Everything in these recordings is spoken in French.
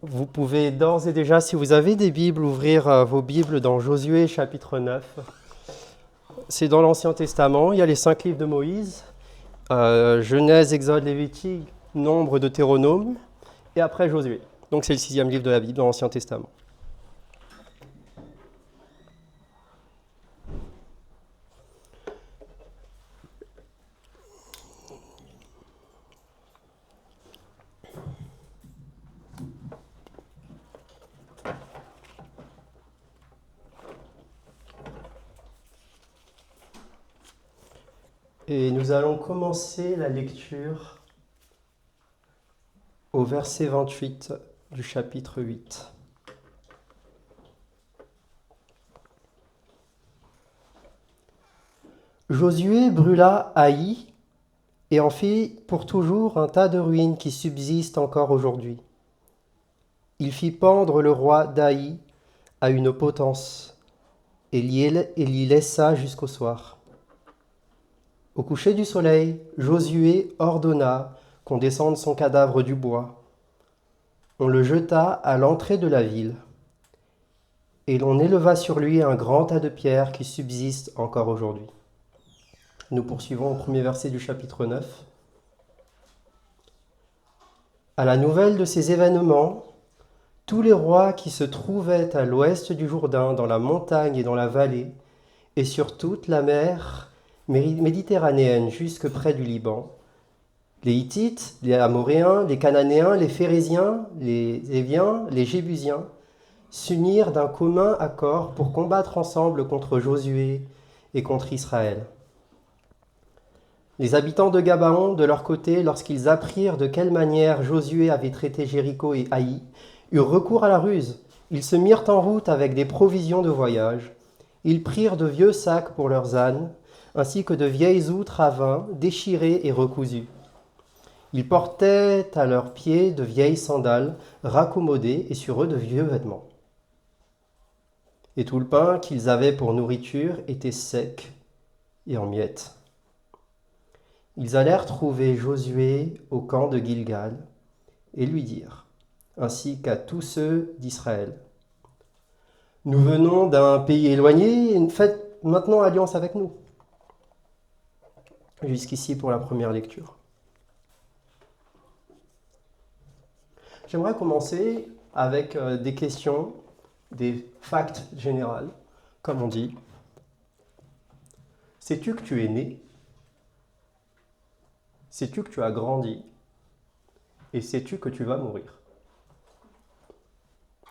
Vous pouvez d'ores et déjà, si vous avez des Bibles, ouvrir vos Bibles dans Josué chapitre 9. C'est dans l'Ancien Testament, il y a les 5 livres de Moïse, Genèse, Exode, Lévitique, Nombre, Deutéronome, et après Josué. Donc c'est le 6e livre de la Bible dans l'Ancien Testament. Et nous allons commencer la lecture au verset 28 du chapitre 8. Josué brûla Haï et en fit pour toujours un tas de ruines qui subsistent encore aujourd'hui. Il fit pendre le roi d'Haï à une potence et l'y laissa jusqu'au soir. Au coucher du soleil, Josué ordonna qu'on descende son cadavre du bois. On le jeta à l'entrée de la ville, et l'on éleva sur lui un grand tas de pierres qui subsistent encore aujourd'hui. Nous poursuivons au premier verset du chapitre 9. À la nouvelle de ces événements, tous les rois qui se trouvaient à l'ouest du Jourdain, dans la montagne et dans la vallée, et sur toute la mer méditerranéenne jusque près du Liban, les Hittites, les Amoréens, les Cananéens, les Phérésiens, les Éviens, les Jébusiens, s'unirent d'un commun accord pour combattre ensemble contre Josué et contre Israël. Les habitants de Gabaon, de leur côté, lorsqu'ils apprirent de quelle manière Josué avait traité Jéricho et Haï, eurent recours à la ruse. Ils se mirent en route avec des provisions de voyage. Ils prirent de vieux sacs pour leurs ânes, ainsi que de vieilles outres à vin déchirées et recousues. Ils portaient à leurs pieds de vieilles sandales raccommodées et sur eux de vieux vêtements. Et tout le pain qu'ils avaient pour nourriture était sec et en miettes. Ils allèrent trouver Josué au camp de Gilgal et lui dirent, ainsi qu'à tous ceux d'Israël: Nous venons d'un pays éloigné, faites maintenant alliance avec nous. Jusqu'ici pour la première lecture. J'aimerais commencer avec des questions, des facts généraux, comme on dit. Sais-tu que tu es né? Sais-tu que tu as grandi? Et sais-tu que tu vas mourir?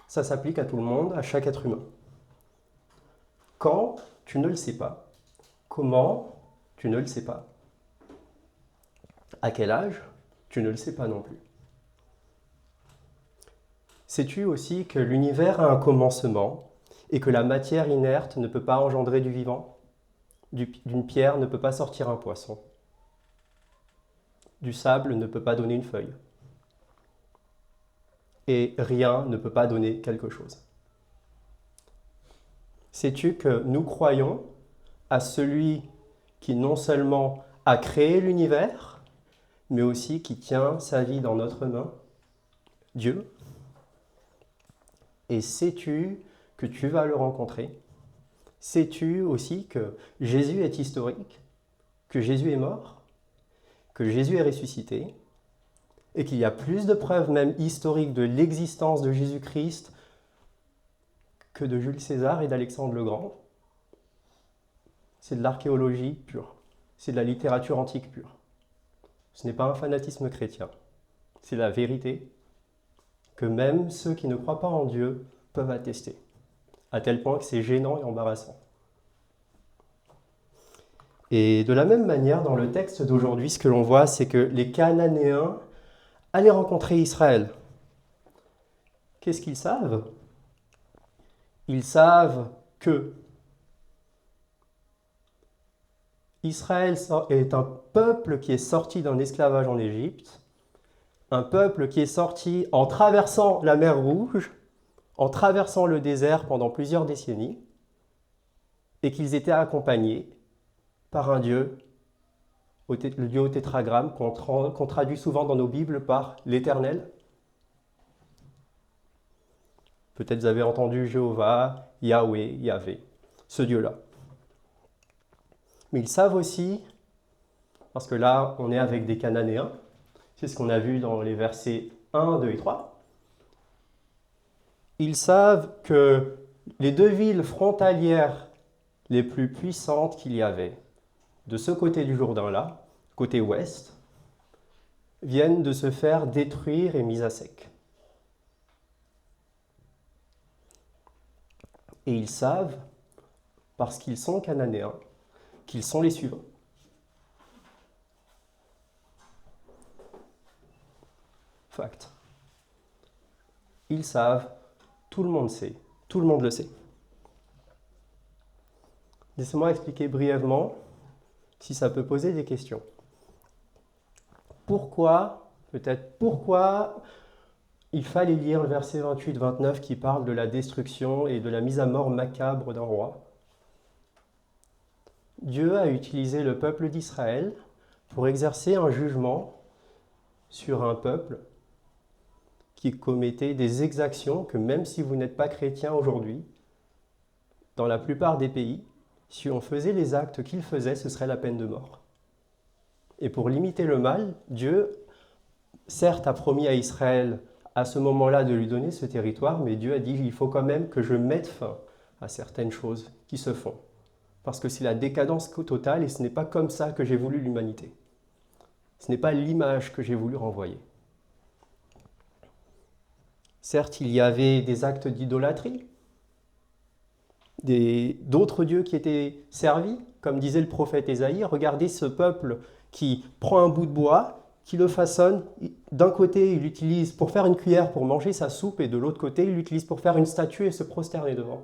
Ça s'applique à tout le monde, à chaque être humain. Quand? Tu ne le sais pas. Comment? Tu ne le sais pas. À quel âge? Tu ne le sais pas non plus. Sais-tu aussi que l'univers a un commencement et que la matière inerte ne peut pas engendrer du vivant? D'une pierre ne peut pas sortir un poisson. Du sable ne peut pas donner une feuille. Et rien ne peut pas donner quelque chose. Sais-tu que nous croyons à celui qui non seulement a créé l'univers, mais aussi qui tient sa vie dans notre main, Dieu? Et sais-tu que tu vas le rencontrer? Sais-tu aussi que Jésus est historique, que Jésus est mort, que Jésus est ressuscité, et qu'il y a plus de preuves même historiques de l'existence de Jésus-Christ que de Jules César et d'Alexandre le Grand? C'est de l'archéologie pure, c'est de la littérature antique pure. Ce n'est pas un fanatisme chrétien, c'est la vérité que même ceux qui ne croient pas en Dieu peuvent attester, à tel point que c'est gênant et embarrassant. Et de la même manière, dans le texte d'aujourd'hui, ce que l'on voit, c'est que les Cananéens allaient rencontrer Israël. Qu'est-ce qu'ils savent? Ils savent que Israël est un peuple qui est sorti d'un esclavage en Égypte, un peuple qui est sorti en traversant la mer Rouge, en traversant le désert pendant plusieurs décennies, et qu'ils étaient accompagnés par un Dieu, le Dieu au tétragramme, qu'on traduit souvent dans nos Bibles par l'Éternel. Peut-être vous avez entendu Jéhovah, Yahweh, Yahvé, ce Dieu-là. Mais ils savent aussi, parce que là, on est avec des Cananéens, c'est ce qu'on a vu dans les versets 1, 2 et 3. Ils savent que les deux villes frontalières les plus puissantes qu'il y avait, de ce côté du Jourdain-là, côté ouest, viennent de se faire détruire et mises à sec. Et ils savent, parce qu'ils sont cananéens, qu'ils sont les suivants. Fact. Ils savent, tout le monde sait, tout le monde le sait. Laissez-moi expliquer brièvement, si ça peut poser des questions. Pourquoi il fallait lire le verset 28-29 qui parle de la destruction et de la mise à mort macabre d'un roi? Dieu a utilisé le peuple d'Israël pour exercer un jugement sur un peuple qui commettait des exactions que même si vous n'êtes pas chrétien aujourd'hui, dans la plupart des pays, si on faisait les actes qu'il faisait, ce serait la peine de mort. Et pour limiter le mal, Dieu, certes, a promis à Israël à ce moment-là de lui donner ce territoire, mais Dieu a dit il faut quand même que je mette fin à certaines choses qui se font. Parce que c'est la décadence totale et ce n'est pas comme ça que j'ai voulu l'humanité. Ce n'est pas l'image que j'ai voulu renvoyer. Certes, il y avait des actes d'idolâtrie, d'autres dieux qui étaient servis, comme disait le prophète Ésaïe, regardez ce peuple qui prend un bout de bois, qui le façonne, d'un côté il l'utilise pour faire une cuillère pour manger sa soupe, et de l'autre côté il l'utilise pour faire une statue et se prosterner devant.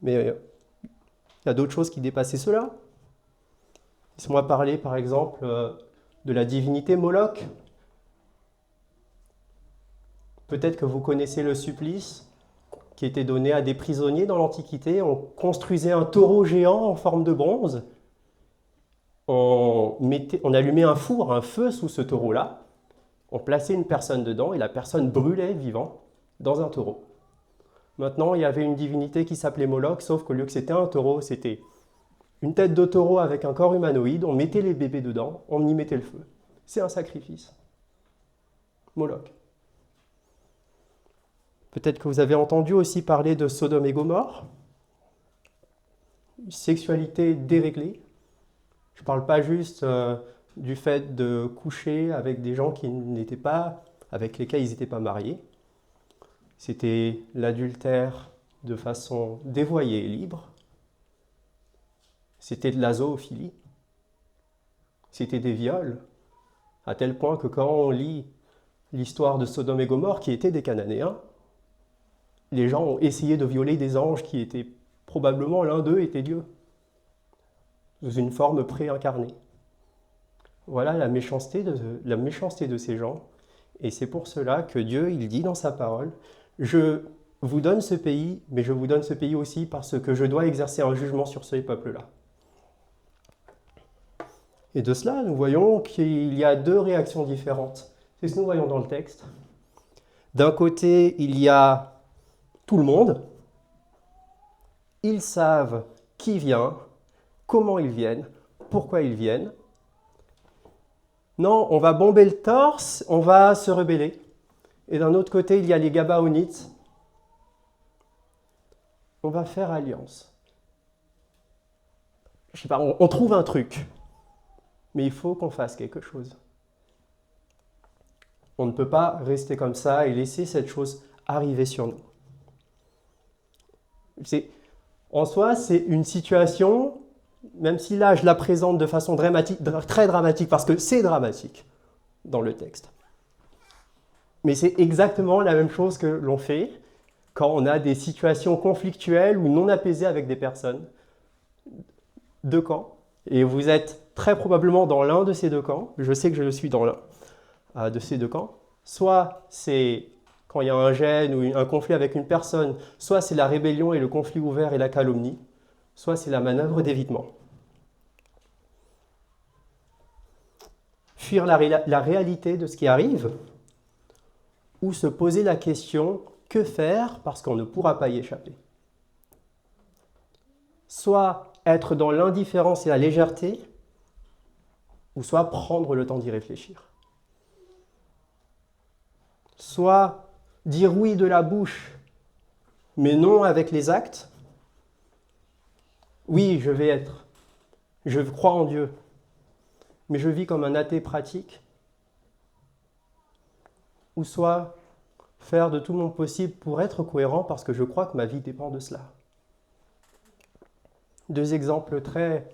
Mais il y a d'autres choses qui dépassaient cela. Laissez-moi parler par exemple de la divinité Moloch. Peut-être que vous connaissez le supplice qui était donné à des prisonniers dans l'Antiquité. On construisait un taureau géant en forme de bronze. On allumait un four, un feu sous ce taureau-là. On plaçait une personne dedans et la personne brûlait vivant dans un taureau. Maintenant, il y avait une divinité qui s'appelait Moloch, sauf qu'au lieu que c'était un taureau, c'était une tête de taureau avec un corps humanoïde. On mettait les bébés dedans, on y mettait le feu. C'est un sacrifice. Moloch. Peut-être que vous avez entendu aussi parler de Sodome et Gomorrhe. Une sexualité déréglée. Je ne parle pas juste du fait de coucher avec des gens avec lesquels ils n'étaient pas mariés. C'était l'adultère de façon dévoyée et libre. C'était de la zoophilie. C'était des viols. À tel point que quand on lit l'histoire de Sodome et Gomorrhe, qui étaient des Cananéens, les gens ont essayé de violer des anges qui étaient, probablement l'un d'eux était Dieu, sous une forme préincarnée. Voilà la méchanceté de ces gens. Et c'est pour cela que Dieu, il dit dans sa parole, je vous donne ce pays, mais je vous donne ce pays aussi parce que je dois exercer un jugement sur ces peuples-là. Et de cela, nous voyons qu'il y a deux réactions différentes. C'est ce que nous voyons dans le texte. D'un côté, il y a tout le monde. Ils savent qui vient, comment ils viennent, pourquoi ils viennent. Non, on va bomber le torse, on va se rebeller. Et d'un autre côté, il y a les Gabaonites. On va faire alliance. Je sais pas, on trouve un truc. Mais il faut qu'on fasse quelque chose. On ne peut pas rester comme ça et laisser cette chose arriver sur nous. En soi, c'est une situation, même si là je la présente de façon très dramatique, parce que c'est dramatique dans le texte. Mais c'est exactement la même chose que l'on fait quand on a des situations conflictuelles ou non apaisées avec des personnes. Deux camps. Et vous êtes très probablement dans l'un de ces deux camps. Je sais que je le suis dans l'un de ces deux camps. Soit c'est quand il y a un gêne ou un conflit avec une personne, soit c'est la rébellion et le conflit ouvert et la calomnie, soit c'est la manœuvre d'évitement. Fuir la réalité de ce qui arrive, ou se poser la question « Que faire ?» parce qu'on ne pourra pas y échapper. Soit être dans l'indifférence et la légèreté, ou soit prendre le temps d'y réfléchir. Soit dire oui de la bouche, mais non avec les actes. Oui, je crois en Dieu, mais je vis comme un athée pratique. Ou soit faire de tout mon possible pour être cohérent parce que je crois que ma vie dépend de cela. Deux exemples très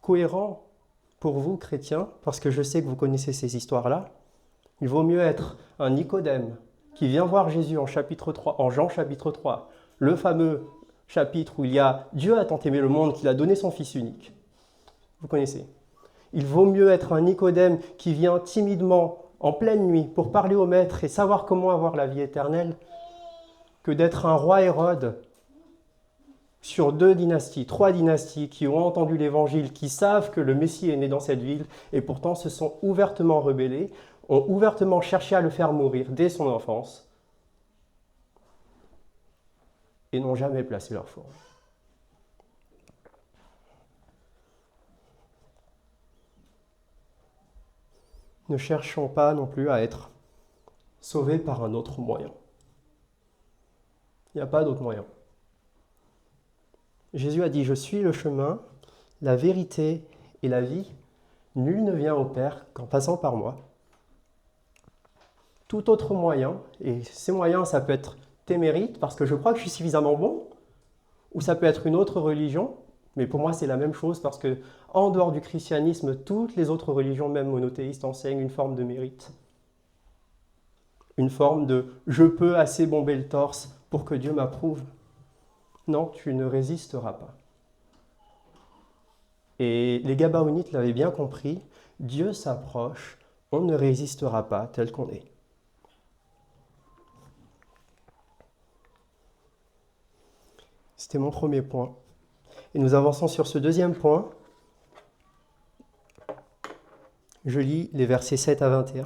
cohérents pour vous, chrétiens, parce que je sais que vous connaissez ces histoires-là. Il vaut mieux être un Nicodème qui vient voir Jésus en Jean chapitre 3, le fameux chapitre où il y a « Dieu a tant aimé le monde qu'il a donné son Fils unique ». Vous connaissez. Il vaut mieux être un Nicodème qui vient timidement en pleine nuit pour parler au Maître et savoir comment avoir la vie éternelle que d'être un roi Hérode sur 2 dynasties, 3 dynasties qui ont entendu l'Évangile, qui savent que le Messie est né dans cette ville et pourtant se sont ouvertement rebellés, ont ouvertement cherché à le faire mourir dès son enfance et n'ont jamais placé leur foi. Ne cherchons pas non plus à être sauvés par un autre moyen. Il n'y a pas d'autre moyen. Jésus a dit « Je suis le chemin, la vérité et la vie. Nul ne vient au Père qu'en passant par moi. » Tout autre moyen, et ces moyens, ça peut être tes mérites, parce que je crois que je suis suffisamment bon, ou ça peut être une autre religion, mais pour moi c'est la même chose, parce que en dehors du christianisme, toutes les autres religions, même monothéistes, enseignent une forme de mérite. Une forme de « je peux assez bomber le torse pour que Dieu m'approuve ». Non, tu ne résisteras pas. Et les Gabaonites l'avaient bien compris, Dieu s'approche, on ne résistera pas tel qu'on est. C'était mon premier point. Et nous avançons sur ce deuxième point. Je lis les versets 7 à 21.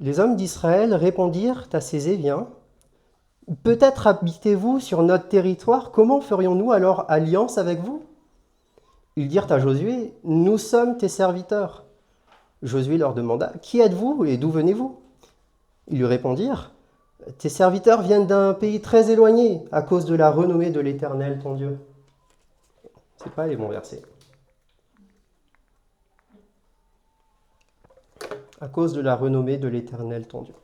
Les hommes d'Israël répondirent à ces Éviens, « Peut-être habitez-vous sur notre territoire, comment ferions-nous alors alliance avec vous ?» Ils dirent à Josué, « Nous sommes tes serviteurs. » Josué leur demanda, « Qui êtes-vous et d'où venez-vous » Ils lui répondirent, « Tes serviteurs viennent d'un pays très éloigné à cause de la renommée de l'Éternel, ton Dieu. » Ce n'est pas les bons versets. À cause de la renommée de l'Éternel, ton Dieu.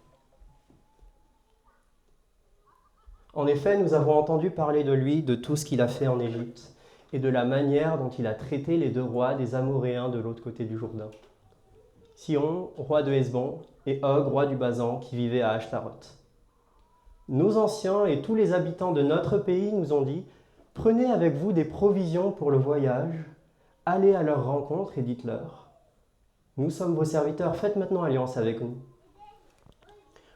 En effet, nous avons entendu parler de lui, de tout ce qu'il a fait en Égypte, et de la manière dont il a traité les 2 rois des Amoréens de l'autre côté du Jourdain. Sihon, roi de Hesbon, et Og, roi du Basan, qui vivait à Ashtaroth. Nos anciens et tous les habitants de notre pays nous ont dit « Prenez avec vous des provisions pour le voyage, allez à leur rencontre et dites-leur « Nous sommes vos serviteurs, faites maintenant alliance avec nous. »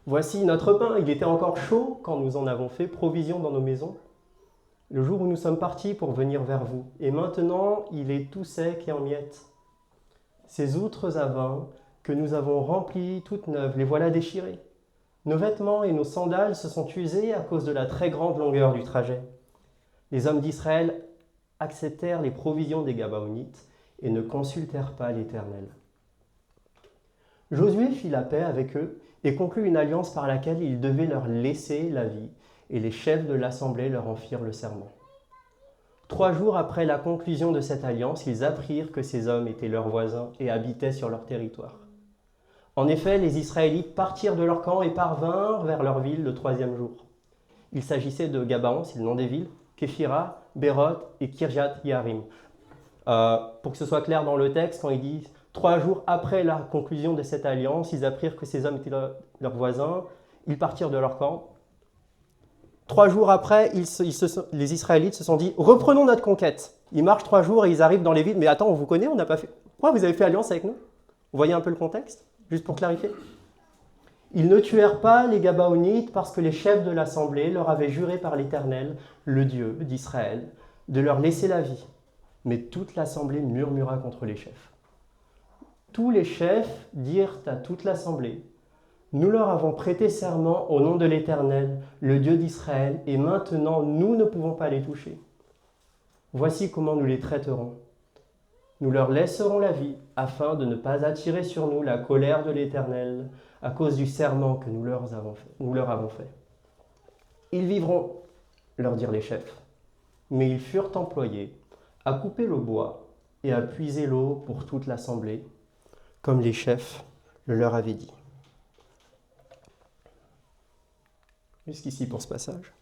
Voici notre pain, il était encore chaud quand nous en avons fait provision dans nos maisons, le jour où nous sommes partis pour venir vers vous, et maintenant il est tout sec et en miettes. Ces outres à vin que nous avons remplies toutes neuves, les voilà déchirées. Nos vêtements et nos sandales se sont usés à cause de la très grande longueur du trajet. Les hommes d'Israël acceptèrent les provisions des Gabaonites et ne consultèrent pas l'Éternel. Josué fit la paix avec eux et conclut une alliance par laquelle il devait leur laisser la vie, et les chefs de l'assemblée leur en firent le serment. 3 jours après la conclusion de cette alliance, ils apprirent que ces hommes étaient leurs voisins et habitaient sur leur territoire. En effet, les Israélites partirent de leur camp et parvinrent vers leur ville le 3e jour. Il s'agissait de Gabaon, c'est le nom des villes, Képhira, Béroth et Kirjat-Yarim. Pour que ce soit clair dans le texte, quand il dit 3 jours après la conclusion de cette alliance, ils apprirent que ces hommes étaient leurs voisins, ils partirent de leur camp. 3 jours après, les Israélites se sont dit « Reprenons notre conquête ». Ils marchent 3 jours et ils arrivent dans les villes. « Mais attends, on vous connaît, on n'a pas fait… Pourquoi vous avez fait alliance avec nous ?» Vous voyez un peu le contexte, juste pour clarifier. Ils ne tuèrent pas les Gabaonites parce que les chefs de l'assemblée leur avaient juré par l'Éternel, le Dieu d'Israël, de leur laisser la vie. Mais toute l'assemblée murmura contre les chefs. Tous les chefs dirent à toute l'assemblée, nous leur avons prêté serment au nom de l'Éternel, le Dieu d'Israël, et maintenant nous ne pouvons pas les toucher. Voici comment nous les traiterons. Nous leur laisserons la vie, afin de ne pas attirer sur nous la colère de l'Éternel, à cause du serment que nous leur avons fait. Ils vivront, leur dirent les chefs, mais ils furent employés à couper le bois et à puiser l'eau pour toute l'assemblée, comme les chefs le leur avaient dit. Jusqu'ici pour ce passage.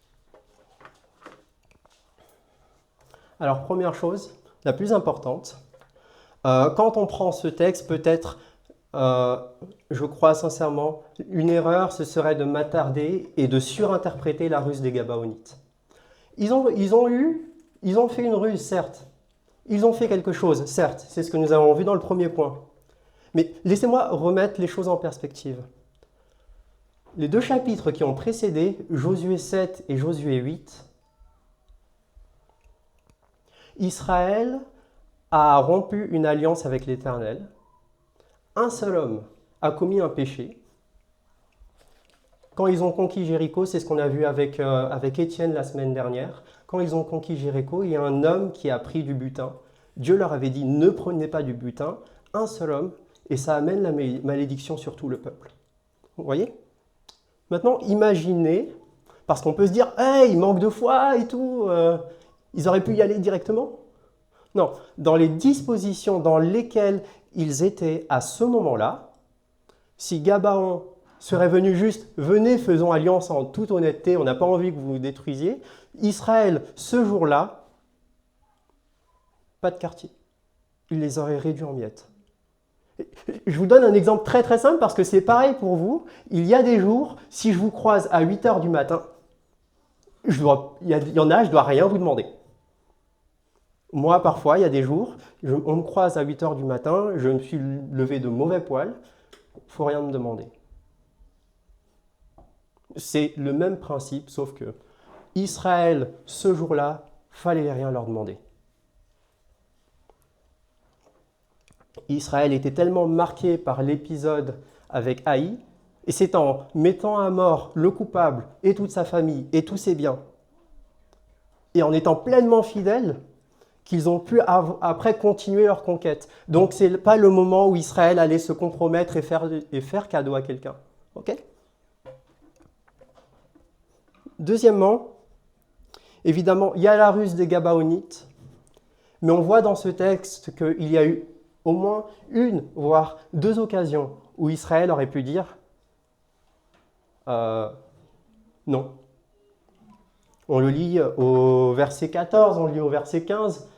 Alors, première chose, la plus importante, quand on prend ce texte, peut-être, je crois sincèrement, une erreur, ce serait de m'attarder et de surinterpréter la ruse des Gabaonites. Ils ont fait une ruse, certes. Ils ont fait quelque chose, certes. C'est ce que nous avons vu dans le premier point. Mais laissez-moi remettre les choses en perspective. Les 2 chapitres qui ont précédé, Josué 7 et Josué 8, Israël a rompu une alliance avec l'Éternel. Un seul homme a commis un péché. Quand ils ont conquis Jéricho, c'est ce qu'on a vu avec Étienne la semaine dernière. Quand ils ont conquis Jéricho, il y a un homme qui a pris du butin. Dieu leur avait dit, ne prenez pas du butin. Un seul homme, et ça amène la malédiction sur tout le peuple. Vous voyez ? Maintenant, imaginez, parce qu'on peut se dire, hey, il manque de foi et tout, ils auraient pu y aller directement. Non, dans les dispositions dans lesquelles ils étaient à ce moment-là, si Gabaon serait venu juste, venez, faisons alliance en toute honnêteté, on n'a pas envie que vous nous détruisiez, Israël, ce jour-là, pas de quartier. Il les aurait réduits en miettes. Je vous donne un exemple très très simple parce que c'est pareil pour vous. Il y a des jours, si je vous croise à 8 h du matin, il y en a, je ne dois rien vous demander. Moi, parfois, il y a des jours, on me croise à 8 h du matin, je me suis levé de mauvais poil, il ne faut rien me demander. C'est le même principe, sauf que Israël, ce jour-là, fallait rien leur demander. Israël était tellement marqué par l'épisode avec Haï, et c'est en mettant à mort le coupable et toute sa famille et tous ses biens, et en étant pleinement fidèles, qu'ils ont pu après continuer leur conquête. Donc ce n'est pas le moment où Israël allait se compromettre et faire cadeau à quelqu'un. Ok ? Deuxièmement, évidemment, il y a la ruse des Gabaonites, mais on voit dans ce texte qu'il y a eu au moins une, voire 2 occasions où Israël aurait pu dire non. On le lit au verset 14, on le lit au verset 15.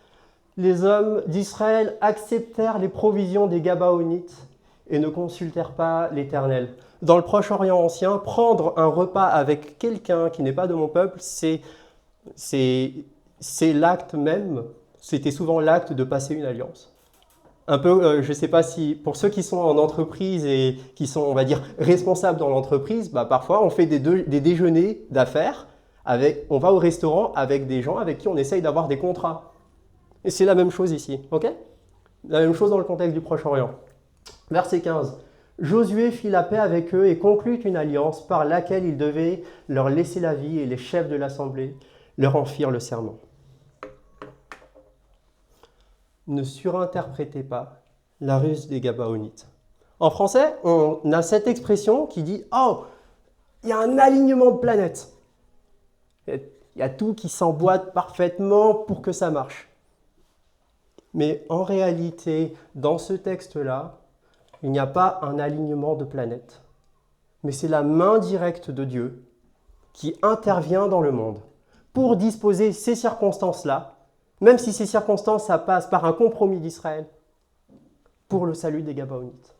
Les hommes d'Israël acceptèrent les provisions des Gabaonites et ne consultèrent pas l'Éternel. Dans le Proche-Orient ancien, prendre un repas avec quelqu'un qui n'est pas de mon peuple, c'est l'acte même, c'était souvent l'acte de passer une alliance. Un peu, je ne sais pas si, pour ceux qui sont en entreprise et qui sont, on va dire, responsables dans l'entreprise, parfois on fait des déjeuners d'affaires, on va au restaurant avec des gens avec qui on essaye d'avoir des contrats. Et c'est la même chose ici, ok ? La même chose dans le contexte du Proche-Orient. Verset 15. Josué fit la paix avec eux et conclut une alliance par laquelle il devait leur laisser la vie et les chefs de l'assemblée leur en firent le serment. Ne surinterprétez pas la ruse des Gabaonites. En français, on a cette expression qui dit « Oh, il y a un alignement de planètes. Il y a tout qui s'emboîte parfaitement pour que ça marche. » Mais en réalité, dans ce texte-là, il n'y a pas un alignement de planètes. Mais c'est la main directe de Dieu qui intervient dans le monde pour disposer ces circonstances-là, même si ces circonstances, ça passe par un compromis d'Israël, pour le salut des Gabaonites.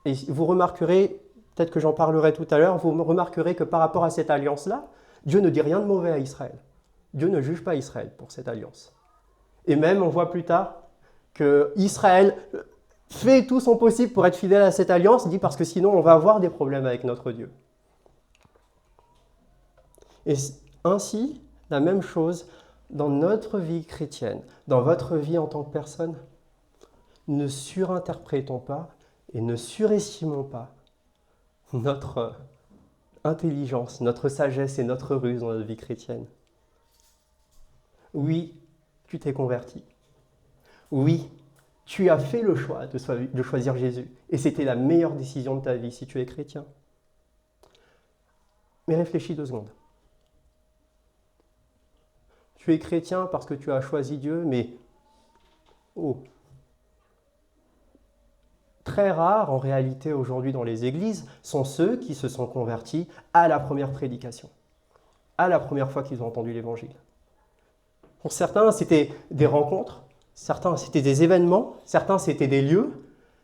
Et vous remarquerez, peut-être que j'en parlerai tout à l'heure, vous remarquerez que par rapport à cette alliance-là, Dieu ne dit rien de mauvais à Israël. Dieu ne juge pas Israël pour cette alliance. Et même, on voit plus tard que Israël fait tout son possible pour être fidèle à cette alliance, dit parce que sinon on va avoir des problèmes avec notre Dieu. Et ainsi, la même chose dans notre vie chrétienne, dans votre vie en tant que personne. ne surinterprétons pas et ne surestimons pas notre intelligence, notre sagesse et notre ruse dans notre vie chrétienne. Oui, tu t'es converti. Oui, tu as fait le choix de choisir Jésus. Et c'était la meilleure décision de ta vie si tu es chrétien. Mais réfléchis 2 secondes. Tu es chrétien parce que tu as choisi Dieu, mais très rares en réalité aujourd'hui dans les églises sont ceux qui se sont convertis à la première prédication, à la première fois qu'ils ont entendu l'évangile. Pour certains, c'était des rencontres, certains, c'était des événements, certains, c'était des lieux,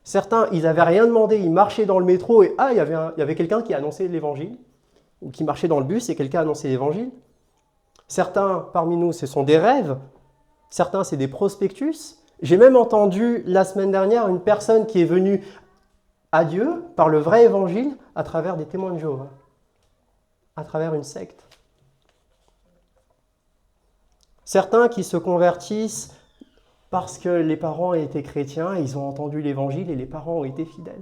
certains, ils n'avaient rien demandé, ils marchaient dans le métro et il y avait quelqu'un qui annonçait l'évangile, ou qui marchait dans le bus et quelqu'un annonçait l'évangile. Certains, parmi nous, ce sont des rêves, certains, c'est des prospectus. J'ai même entendu la semaine dernière une personne qui est venue à Dieu par le vrai évangile à travers des témoins de Jéhovah, à travers une secte. Certains qui se convertissent parce que les parents étaient chrétiens, et ils ont entendu l'évangile et les parents ont été fidèles.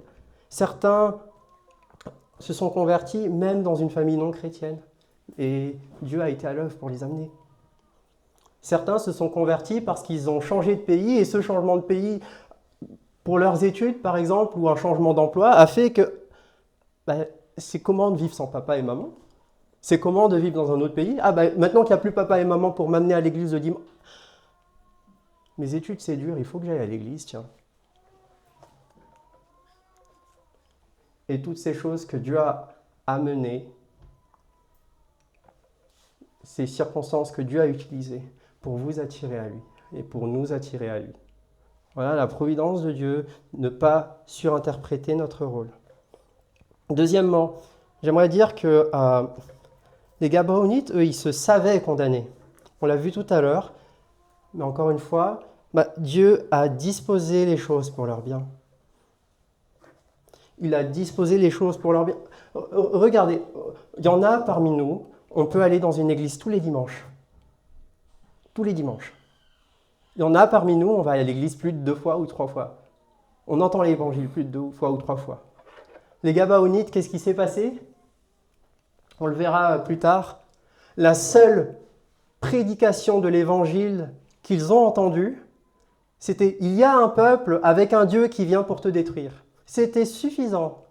Certains se sont convertis même dans une famille non chrétienne et Dieu a été à l'œuvre pour les amener. Certains se sont convertis parce qu'ils ont changé de pays et ce changement de pays pour leurs études par exemple ou un changement d'emploi a fait que c'est comment de vivre sans papa et maman. C'est comment de vivre dans un autre pays. Maintenant qu'il n'y a plus papa et maman pour m'amener à l'église le dimanche. Mes études, c'est dur, il faut que j'aille à l'église, tiens. Et toutes ces choses que Dieu a amenées, ces circonstances que Dieu a utilisées pour vous attirer à lui et pour nous attirer à lui. Voilà la providence de Dieu, ne pas surinterpréter notre rôle. Deuxièmement, j'aimerais dire que les Gabaonites, eux, ils se savaient condamnés. On l'a vu tout à l'heure, mais encore une fois, Dieu a disposé les choses pour leur bien. Il a disposé les choses pour leur bien. Regardez, il y en a parmi nous, on peut aller dans une église tous les dimanches. Tous les dimanches. Il y en a parmi nous, on va à l'église plus de 2 fois ou 3 fois. On entend l'évangile plus de 2 fois ou 3 fois. Les Gabaonites, qu'est-ce qui s'est passé ? On le verra plus tard. La seule prédication de l'évangile qu'ils ont entendue, c'était « Il y a un peuple avec un Dieu qui vient pour te détruire ». C'était suffisant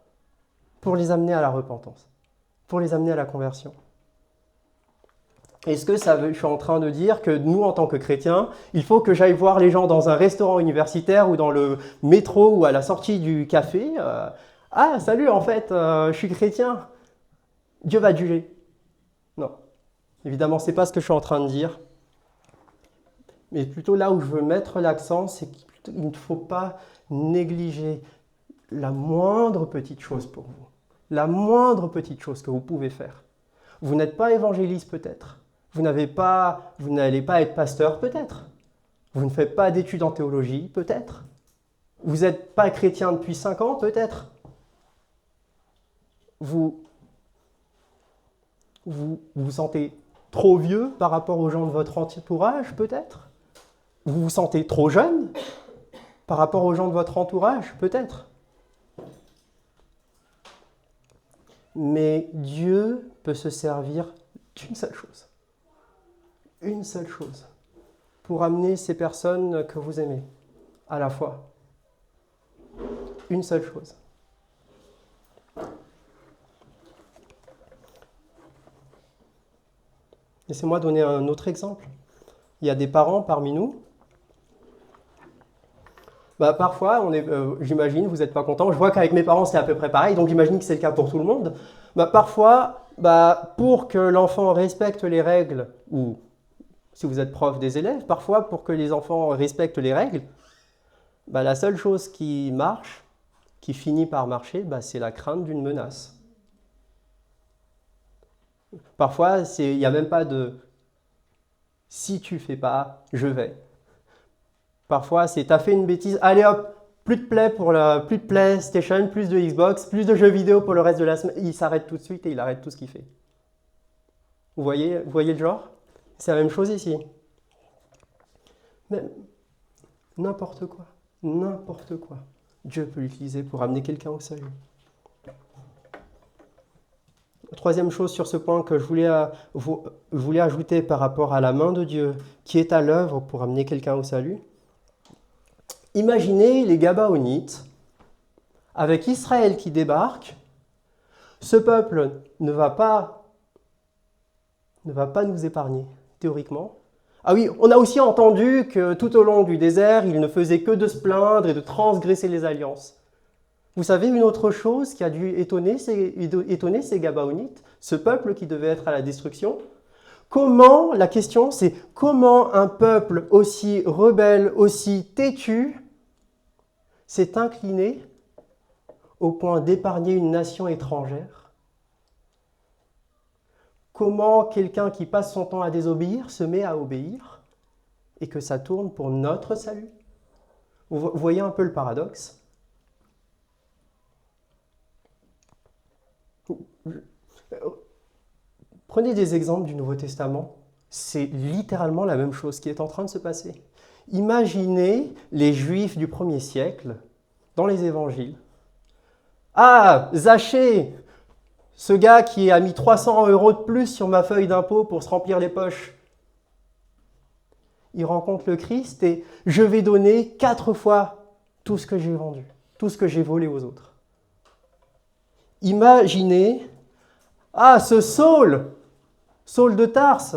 pour les amener à la repentance, pour les amener à la conversion. Est-ce que je suis en train de dire que nous, en tant que chrétiens, il faut que j'aille voir les gens dans un restaurant universitaire ou dans le métro ou à la sortie du café salut, en fait, je suis chrétien, Dieu va te juger. Non, évidemment, ce n'est pas ce que je suis en train de dire. Mais plutôt là où je veux mettre l'accent, c'est qu'il ne faut pas négliger la moindre petite chose pour vous. La moindre petite chose que vous pouvez faire. Vous n'êtes pas évangéliste peut-être. Vous n'allez pas être pasteur peut-être. Vous ne faites pas d'études en théologie peut-être. Vous n'êtes pas chrétien depuis 5 ans peut-être. Vous vous sentez trop vieux par rapport aux gens de votre entourage peut-être. Vous vous sentez trop jeune par rapport aux gens de votre entourage peut-être. Mais Dieu peut se servir d'une seule chose. Une seule chose. Pour amener ces personnes que vous aimez à la foi. Une seule chose. Laissez-moi donner un autre exemple. Il y a des parents parmi nous. Parfois, j'imagine, vous n'êtes pas content. Je vois qu'avec mes parents, c'est à peu près pareil, donc j'imagine que c'est le cas pour tout le monde. Parfois, pour que l'enfant respecte les règles, ou si vous êtes prof des élèves, parfois, pour que les enfants respectent les règles, la seule chose qui marche, qui finit par marcher, c'est la crainte d'une menace. Parfois, il n'y a même pas de « si tu fais pas, je vais ». Parfois, c'est « t'as fait une bêtise, allez hop, plus de PlayStation, plus de Xbox, plus de jeux vidéo pour le reste de la semaine ». Il s'arrête tout de suite et il arrête tout ce qu'il fait. Vous voyez le genre ? C'est la même chose ici. Même n'importe quoi. N'importe quoi. Dieu peut l'utiliser pour amener quelqu'un au salut. Troisième chose sur ce point que je voulais ajouter par rapport à la main de Dieu qui est à l'œuvre pour amener quelqu'un au salut. Imaginez les Gabaonites avec Israël qui débarque. Ce peuple ne va pas nous épargner, théoriquement. Ah oui, on a aussi entendu que tout au long du désert, il ne faisait que de se plaindre et de transgresser les alliances. Vous savez une autre chose qui a dû étonner ces Gabaonites, ce peuple qui devait être à la destruction? La question c'est comment un peuple aussi rebelle, aussi têtu, s'est incliné au point d'épargner une nation étrangère? Comment quelqu'un qui passe son temps à désobéir se met à obéir et que ça tourne pour notre salut? Vous voyez un peu le paradoxe? Prenez des exemples du Nouveau Testament. C'est littéralement la même chose qui est en train de se passer. Imaginez les Juifs du 1er siècle dans les évangiles. Ah, Zachée, ce gars qui a mis 300 € de plus sur ma feuille d'impôt pour se remplir les poches. Il rencontre le Christ et je vais donner 4 fois tout ce que j'ai vendu, tout ce que j'ai volé aux autres. Imaginez, ce Saul de Tarse,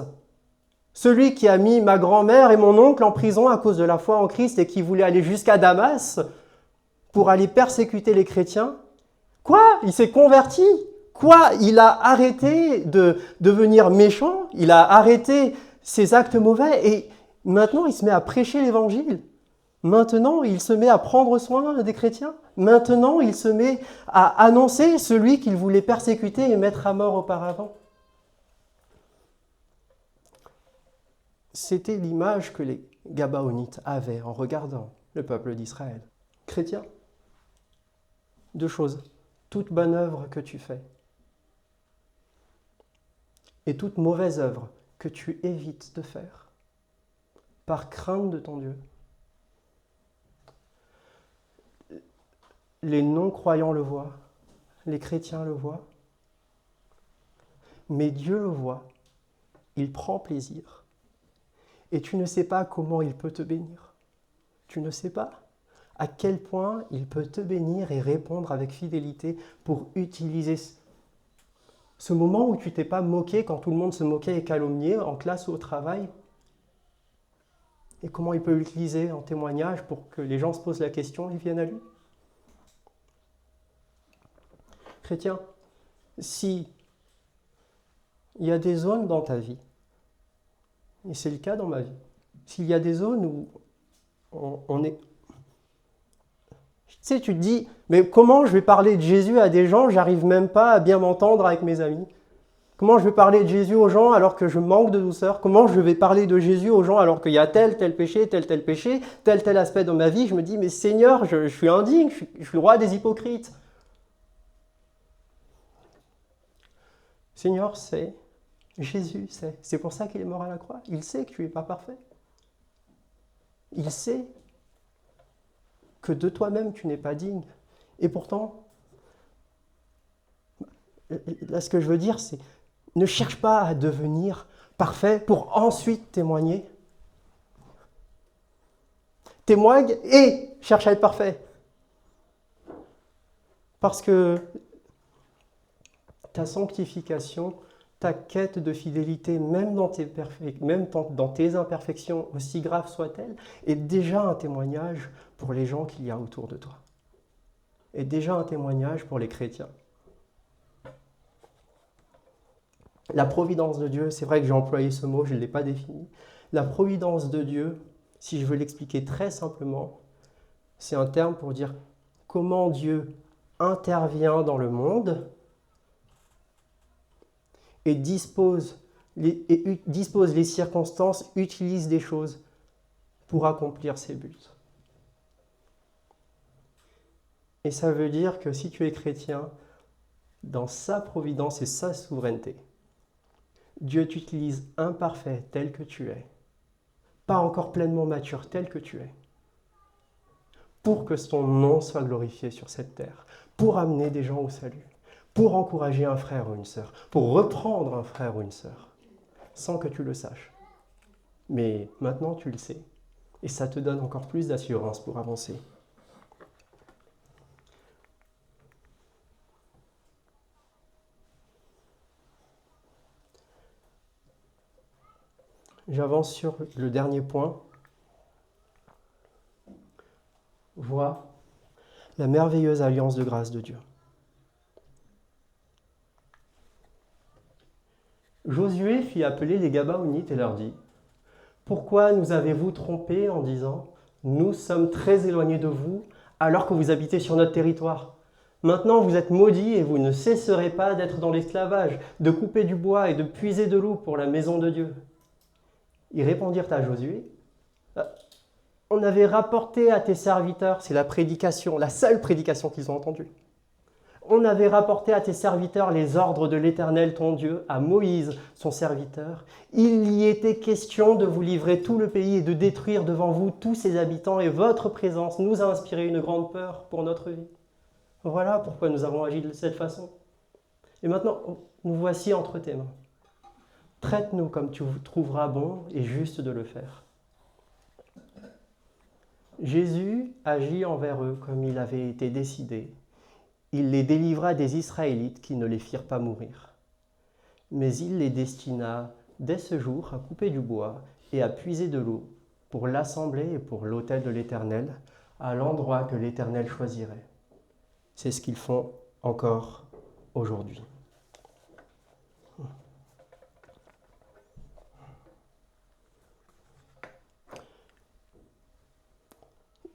celui qui a mis ma grand-mère et mon oncle en prison à cause de la foi en Christ et qui voulait aller jusqu'à Damas pour aller persécuter les chrétiens. Quoi? Il s'est converti? Quoi? Il a arrêté de devenir méchant, il a arrêté ses actes mauvais et maintenant il se met à prêcher l'évangile. Maintenant il se met à prendre soin des chrétiens. Maintenant il se met à annoncer celui qu'il voulait persécuter et mettre à mort auparavant. C'était l'image que les Gabaonites avaient en regardant le peuple d'Israël. Chrétien, 2 choses. Toute bonne œuvre que tu fais et toute mauvaise œuvre que tu évites de faire par crainte de ton Dieu. Les non-croyants le voient, les chrétiens le voient, mais Dieu le voit, il prend plaisir. Et tu ne sais pas comment il peut te bénir. Tu ne sais pas à quel point il peut te bénir et répondre avec fidélité pour utiliser ce moment où tu t'es pas moqué quand tout le monde se moquait et calomniait en classe ou au travail. Et comment il peut l'utiliser en témoignage pour que les gens se posent la question et viennent à lui. Chrétien, si il y a des zones dans ta vie, et c'est le cas dans ma vie, s'il y a des zones où on est... Tu sais, tu te dis, mais comment je vais parler de Jésus à des gens, j'arrive même pas à bien m'entendre avec mes amis. Comment je vais parler de Jésus aux gens alors que je manque de douceur? Comment je vais parler de Jésus aux gens alors qu'il y a tel péché, tel aspect dans ma vie? Je me dis, mais Seigneur, je suis indigne, je suis le roi des hypocrites. Seigneur sait, Jésus sait. C'est pour ça qu'il est mort à la croix. Il sait que tu n'es pas parfait. Il sait que de toi-même tu n'es pas digne. Et pourtant, là ce que je veux dire, c'est ne cherche pas à devenir parfait pour ensuite témoigner. Témoigne et cherche à être parfait. Parce que ta sanctification, ta quête de fidélité, même dans tes imperfections, aussi graves soient-elles, est déjà un témoignage pour les gens qu'il y a autour de toi. Est déjà un témoignage pour les chrétiens. La providence de Dieu, c'est vrai que j'ai employé ce mot, je ne l'ai pas défini. La providence de Dieu, si je veux l'expliquer très simplement, c'est un terme pour dire comment Dieu intervient dans le monde et dispose les circonstances, utilise des choses pour accomplir ses buts. Et ça veut dire que si tu es chrétien, dans sa providence et sa souveraineté, Dieu t'utilise imparfait tel que tu es, pas encore pleinement mature tel que tu es, pour que son nom soit glorifié sur cette terre, pour amener des gens au salut, pour encourager un frère ou une sœur, pour reprendre un frère ou une sœur, sans que tu le saches. Mais maintenant tu le sais, et ça te donne encore plus d'assurance pour avancer. J'avance sur le dernier point. Vois la merveilleuse alliance de grâce de Dieu. Josué fit appeler les Gabaonites et leur dit : « Pourquoi nous avez-vous trompés en disant : nous sommes très éloignés de vous, alors que vous habitez sur notre territoire ? Maintenant vous êtes maudits et vous ne cesserez pas d'être dans l'esclavage, de couper du bois et de puiser de l'eau pour la maison de Dieu. » Ils répondirent à Josué : « On avait rapporté à tes serviteurs, c'est la prédication, la seule prédication qu'ils ont entendue. On avait rapporté à tes serviteurs les ordres de l'Éternel ton Dieu, à Moïse son serviteur. Il y était question de vous livrer tout le pays et de détruire devant vous tous ses habitants, et votre présence nous a inspiré une grande peur pour notre vie. Voilà pourquoi nous avons agi de cette façon. Et maintenant, nous voici entre tes mains. Traite-nous comme tu trouveras bon et juste de le faire. » Jésus agit envers eux comme il avait été décidé. Il les délivra des Israélites qui ne les firent pas mourir. Mais il les destina dès ce jour à couper du bois et à puiser de l'eau pour l'assemblée et pour l'autel de l'Éternel, à l'endroit que l'Éternel choisirait. C'est ce qu'ils font encore aujourd'hui.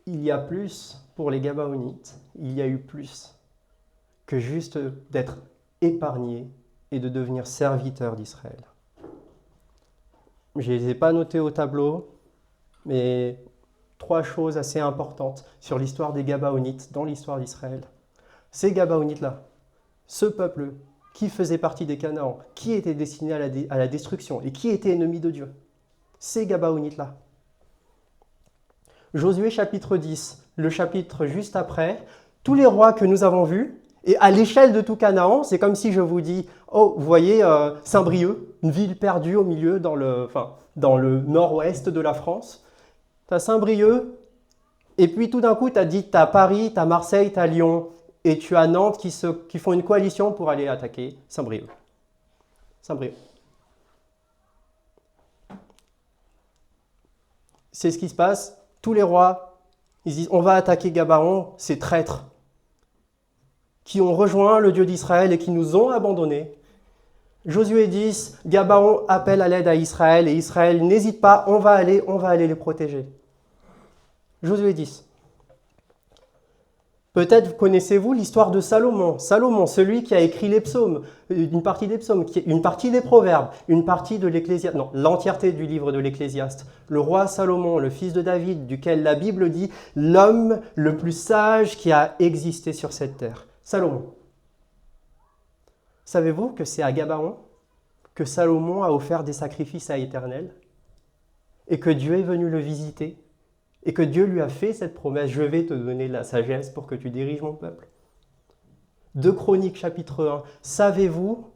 Il y a plus pour les Gabaonites, il y a eu plus que juste d'être épargnés et de devenir serviteurs d'Israël. Je ne les ai pas notés au tableau, mais 3 choses assez importantes sur l'histoire des Gabaonites dans l'histoire d'Israël. Ces Gabaonites-là, ce peuple qui faisait partie des Canaans, qui était destiné à la destruction et qui était ennemi de Dieu. Ces Gabaonites-là. Josué chapitre 10, le chapitre juste après, tous les rois que nous avons vus, et à l'échelle de tout Canaan, c'est comme si je vous dis, oh, vous voyez Saint-Brieuc, une ville perdue au milieu, dans le nord-ouest de la France. Tu as Saint-Brieuc, et puis tout d'un coup, tu as Paris, tu as Marseille, tu as Lyon, et tu as Nantes qui font une coalition pour aller attaquer Saint-Brieuc. Saint-Brieuc. C'est ce qui se passe. Tous les rois, ils disent, on va attaquer Gabaon, ces traîtres qui ont rejoint le Dieu d'Israël et qui nous ont abandonnés. Josué 10, Gabaon appelle à l'aide à Israël et Israël n'hésite pas, on va aller les protéger. Josué 10. Peut-être connaissez-vous l'histoire de Salomon. Salomon, celui qui a écrit les psaumes, une partie des psaumes, une partie des proverbes, une partie de l'Ecclésiaste, non, l'entièreté du livre de l'Ecclésiaste. Le roi Salomon, le fils de David, duquel la Bible dit l'homme le plus sage qui a existé sur cette terre. Salomon. Savez-vous que c'est à Gabaon que Salomon a offert des sacrifices à l'Éternel et que Dieu est venu le visiter et que Dieu lui a fait cette promesse, je vais te donner la sagesse pour que tu diriges mon peuple. 2 Chroniques chapitre 1, savez-vous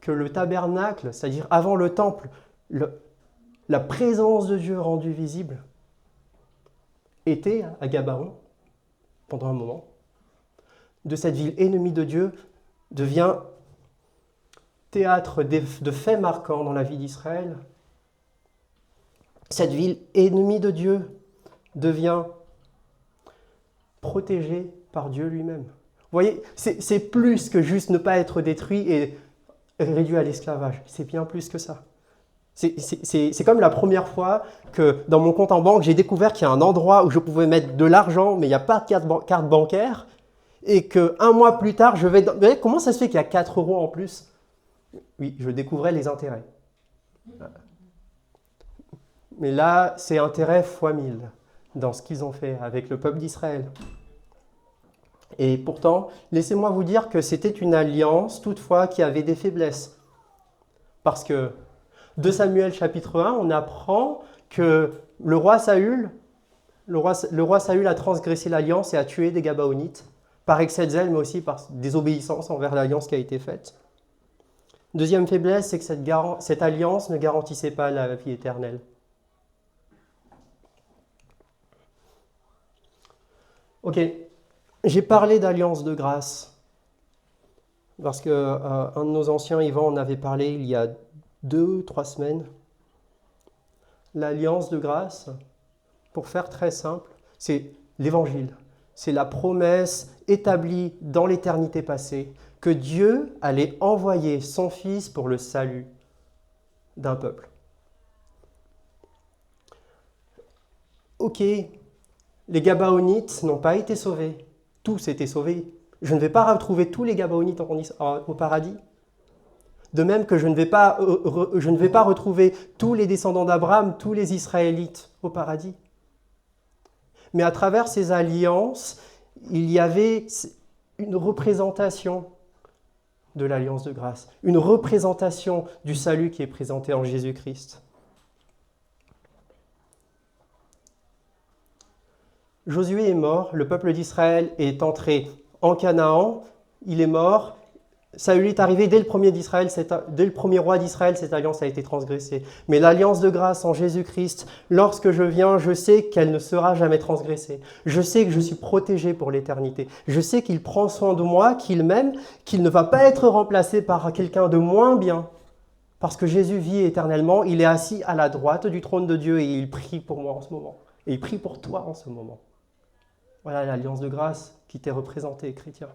que le tabernacle, c'est-à-dire avant le temple, la présence de Dieu rendue visible, était à Gabaon pendant un moment. De cette ville ennemie de Dieu devient théâtre de faits marquants dans la vie d'Israël. Cette ville ennemie de Dieu devient protégée par Dieu lui-même. Vous voyez, c'est plus que juste ne pas être détruit et réduit à l'esclavage. C'est bien plus que ça. C'est comme la première fois que dans mon compte en banque, j'ai découvert qu'il y a un endroit où je pouvais mettre de l'argent, mais il n'y a pas de carte bancaire, et qu'un mois plus tard, je vais... Vous voyez, comment ça se fait qu'il y a 4 € en plus ? Oui, je découvrais les intérêts. Mais là, c'est intérêt fois 1000 dans ce qu'ils ont fait avec le peuple d'Israël. Et pourtant, laissez-moi vous dire que c'était une alliance, toutefois, qui avait des faiblesses. Parce que, 2 Samuel chapitre 1, on apprend que le roi Saül Le roi Saül a transgressé l'alliance et a tué des Gabaonites, par excès de zèle, mais aussi par désobéissance envers l'alliance qui a été faite. Deuxième faiblesse, c'est que cette alliance ne garantissait pas la vie éternelle. Ok, j'ai parlé d'alliance de grâce, parce qu'un de nos anciens, Yvan, en avait parlé il y a 2-3 semaines. L'alliance de grâce, pour faire très simple, c'est l'évangile. C'est la promesse établie dans l'éternité passée que Dieu allait envoyer son Fils pour le salut d'un peuple. Ok, les Gabaonites n'ont pas été sauvés. Tous étaient sauvés. Je ne vais pas retrouver tous les Gabaonites au paradis. De même que je ne vais pas retrouver tous les descendants d'Abraham, tous les Israélites au paradis. Mais à travers ces alliances, il y avait une représentation de l'alliance de grâce, une représentation du salut qui est présenté en Jésus-Christ. Josué est mort, le peuple d'Israël est entré en Canaan, il est mort. Saül est arrivé dès le premier roi d'Israël, cette alliance a été transgressée. Mais l'alliance de grâce en Jésus-Christ, lorsque je viens, je sais qu'elle ne sera jamais transgressée. Je sais que je suis protégé pour l'éternité. Je sais qu'il prend soin de moi, qu'il m'aime, qu'il ne va pas être remplacé par quelqu'un de moins bien. Parce que Jésus vit éternellement, il est assis à la droite du trône de Dieu et il prie pour moi en ce moment. Et il prie pour toi en ce moment. Voilà l'alliance de grâce qui t'est représentée, chrétien.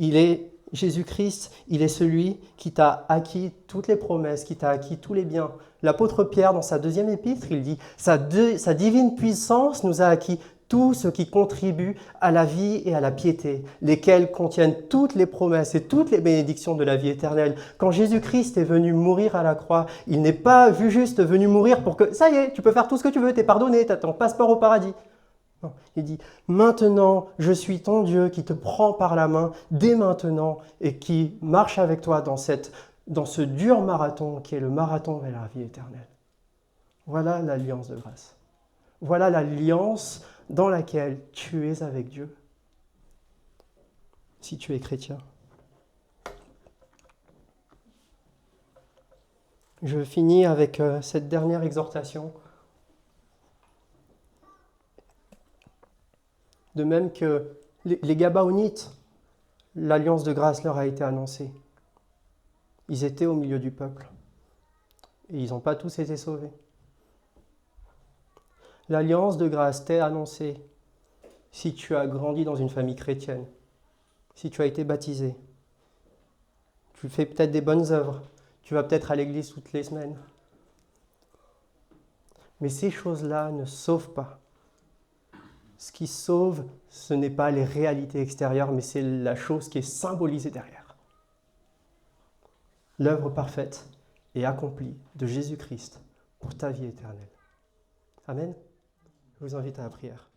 Il est Jésus-Christ, il est celui qui t'a acquis toutes les promesses, qui t'a acquis tous les biens. L'apôtre Pierre, dans sa deuxième épître, il dit « Sa divine puissance nous a acquis tout ce qui contribue à la vie et à la piété, lesquels contiennent toutes les promesses et toutes les bénédictions de la vie éternelle. » Quand Jésus-Christ est venu mourir à la croix, il n'est pas juste venu mourir pour que « ça y est, tu peux faire tout ce que tu veux, t'es pardonné, t'as ton passeport au paradis ». Non, il dit « Maintenant, je suis ton Dieu qui te prend par la main dès maintenant et qui marche avec toi dans ce dur marathon qui est le marathon vers la vie éternelle. » Voilà l'alliance de grâce. Voilà l'alliance dans laquelle tu es avec Dieu, si tu es chrétien. Je finis avec cette dernière exhortation. De même que les Gabaonites, l'alliance de grâce leur a été annoncée. Ils étaient au milieu du peuple. Et ils n'ont pas tous été sauvés. L'alliance de grâce t'est annoncée si tu as grandi dans une famille chrétienne, si tu as été baptisé. Tu fais peut-être des bonnes œuvres. Tu vas peut-être à l'église toutes les semaines. Mais ces choses-là ne sauvent pas. Ce qui sauve, ce n'est pas les réalités extérieures, mais c'est la chose qui est symbolisée derrière. L'œuvre parfaite et accomplie de Jésus-Christ pour ta vie éternelle. Amen. Je vous invite à la prière.